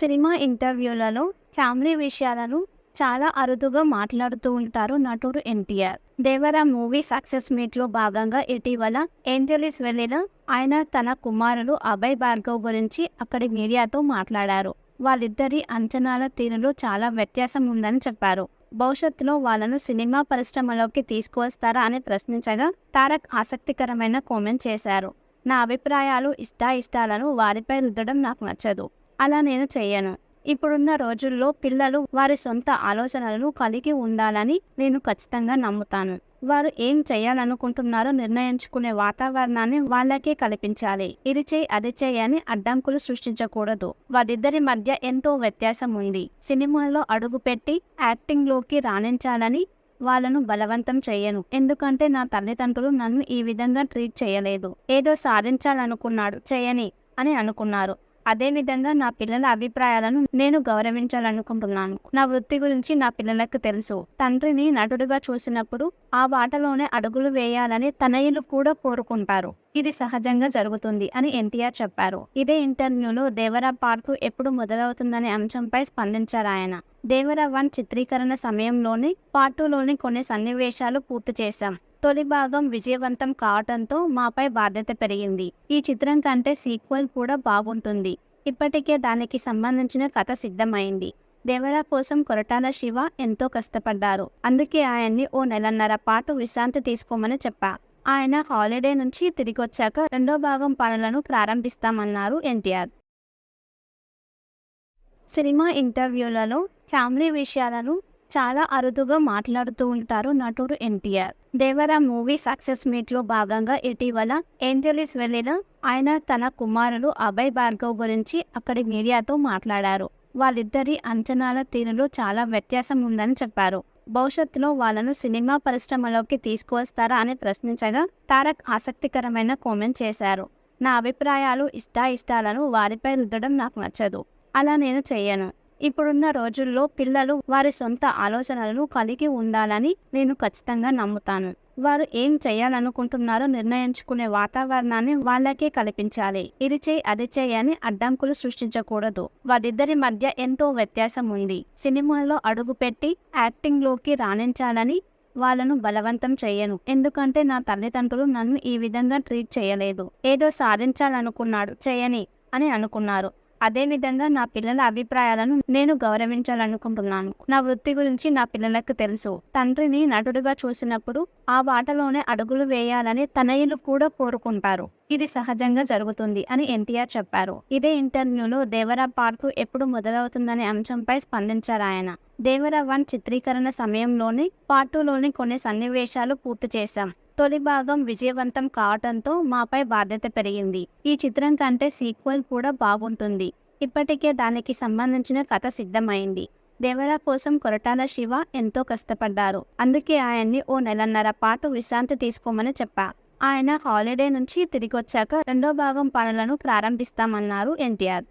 Cinema ఇంటర్వ్యూలలో family విషయాలను చాలా అరుదుగా మాట్లాడుతూ ఉంటారు నటుడు ఎన్టీఆర్. దేవరా మూవీ సక్సెస్ మీట్లో భాగంగా ఇటీవల ఏంజలీస్ వెళ్ళిన ఆయన తన కుమారుడు అభయ్ భార్గవ్ గురించి అక్కడి మీడియాతో మాట్లాడారు. వాళ్ళిద్దరి అంచనాల తీరులో చాలా వ్యత్యాసం ఉందని చెప్పారు. భవిష్యత్తులో వాళ్ళను సినిమా పరిశ్రమలోకి తీసుకువస్తారా అని ప్రశ్నించగా తారక్ ఆసక్తికరమైన కామెంట్ చేశారు. నా అభిప్రాయాలు ఇష్టాలను వారిపై రుద్దడం నాకు నచ్చదు. అలా నేను చెయ్యను. ఇప్పుడున్న రోజుల్లో పిల్లలు వారి సొంత ఆలోచనలను కలిగి ఉండాలని నేను ఖచ్చితంగా నమ్ముతాను. వారు ఏం చేయాలనుకుంటున్నారో నిర్ణయించుకునే వాతావరణాన్ని వాళ్ళకే కల్పించాలి. ఇది చెయ్యి అది చెయ్యి అని అడ్డంకులు సృష్టించకూడదు. వారిద్దరి మధ్య ఎంతో వ్యత్యాసం ఉంది. సినిమాలో అడుగుపెట్టి యాక్టింగ్లోకి రాణించాలని వాళ్ళను బలవంతం చెయ్యను. ఎందుకంటే నా తల్లిదండ్రులు నన్ను ఈ విధంగా ట్రీట్ చేయలేదు. ఏదో సాధించాలనుకున్నాడు చేయని అని అనుకున్నారు. అదేవిధంగా నా పిల్లల అభిప్రాయాలను నేను గౌరవించాలనుకుంటున్నాను. నా వృత్తి గురించి నా పిల్లలకు తెలుసు. తండ్రిని నటుడిగా చూసినప్పుడు ఆ బాటలోనే అడుగులు వేయాలని తనయులు కూడా కోరుకుంటారు. ఇది సహజంగా జరుగుతుంది అని ఎన్టీఆర్ చెప్పారు. ఇదే ఇంటర్వ్యూలో దేవరా పార్ట్ 2 ఎప్పుడు మొదలవుతుందనే అంశంపై స్పందించారాయన. దేవరా 1 చిత్రీకరణ సమయంలోనే పార్ట్ 2లోని కొన్ని సన్నివేశాలు పూర్తి చేశాం. తొలి భాగం విజయవంతం కావటంతో మాపై బాధ్యత పెరిగింది. ఈ చిత్రం కంటే సీక్వెల్ కూడా బాగుంటుంది. ఇప్పటికే దానికి సంబంధించిన కథ సిద్ధమైంది. దేవరా కోసం కొరటాల శివ ఎంతో కష్టపడ్డారు. అందుకే ఆయన్ని ఓ నెలన్నర పాటు విశ్రాంతి తీసుకోమని చెప్పా. ఆయన హాలిడే నుంచి తిరిగొచ్చాక రెండో భాగం పనులను ప్రారంభిస్తామన్నారు ఎన్టీఆర్. సినిమా ఇంటర్వ్యూలలో ఫ్యామిలీ విషయాలను చాలా అరుదుగా మాట్లాడుతూ ఉంటారు నటుడు ఎన్టీఆర్. దేవరా మూవీ సక్సెస్ మీట్లో భాగంగా ఇటీవల ఏంజలీస్ వెళ్ళిన ఆయన తన కుమారుడు అభయ్ భార్గవ్ గురించి అక్కడి మీడియాతో మాట్లాడారు. వాళ్ళిద్దరి అంచనాల తీరులో చాలా వ్యత్యాసం ఉందని చెప్పారు. భవిష్యత్తులో వాళ్ళను సినిమా పరిశ్రమలోకి తీసుకువస్తారా అని ప్రశ్నించగా తారక్ ఆసక్తికరమైన కామెంట్ చేశారు. నా అభిప్రాయాలు ఇష్టాలను వారిపై రుద్దడం నాకు నచ్చదు. అలా నేను చెయ్యను. ఇప్పుడున్న రోజుల్లో పిల్లలు వారి సొంత ఆలోచనలను కలిగి ఉండాలని నేను ఖచ్చితంగా నమ్ముతాను. వారు ఏం చేయాలనుకుంటున్నారో నిర్ణయించుకునే వాతావరణాన్ని వాళ్ళకే కల్పించాలి. ఇది చెయ్యి అది చెయ్యి అని అడ్డంకులు సృష్టించకూడదు. వారిద్దరి మధ్య ఎంతో వ్యత్యాసం ఉంది. సినిమాలో అడుగుపెట్టి యాక్టింగ్లోకి రాణించాలని వాళ్ళను బలవంతం చెయ్యను. ఎందుకంటే నా తల్లిదండ్రులు నన్ను ఈ విధంగా ట్రీట్ చేయలేదు. ఏదో సాధించాలనుకున్నాడు చేయని అని అనుకున్నారు. అదేవిధంగా నా పిల్లల అభిప్రాయాలను నేను గౌరవించాలనుకుంటున్నాను. నా వృత్తి గురించి నా పిల్లలకు తెలుసు. తండ్రిని నటుడిగా చూసినప్పుడు ఆ బాటలోనే అడుగులు వేయాలని తనయులు కూడా కోరుకుంటారు. ఇది సహజంగా జరుగుతుంది అని ఎన్టీఆర్ చెప్పారు. ఇదే ఇంటర్వ్యూలో దేవరా పార్ట్ 2 ఎప్పుడు మొదలవుతుందనే అంశంపై స్పందించారాయన. దేవరా 1 చిత్రీకరణ సమయంలోనే పార్ట్ 2లోని కొన్ని సన్నివేశాలు పూర్తి చేశాం. తొలి భాగం విజయవంతం కావటంతో మాపై బాధ్యత పెరిగింది. ఈ చిత్రం కంటే సీక్వెల్ కూడా బాగుంటుంది. ఇప్పటికే దానికి సంబంధించిన కథ సిద్ధమైంది. దేవరా కోసం కొరటాల శివ ఎంతో కష్టపడ్డారు. అందుకే ఆయన్ని ఓ నెలన్నర పాటు విశ్రాంతి తీసుకోమని చెప్పా. ఆయన హాలిడే నుంచి తిరిగొచ్చాక రెండో భాగం పనులను ప్రారంభిస్తామన్నారు ఎన్టీఆర్.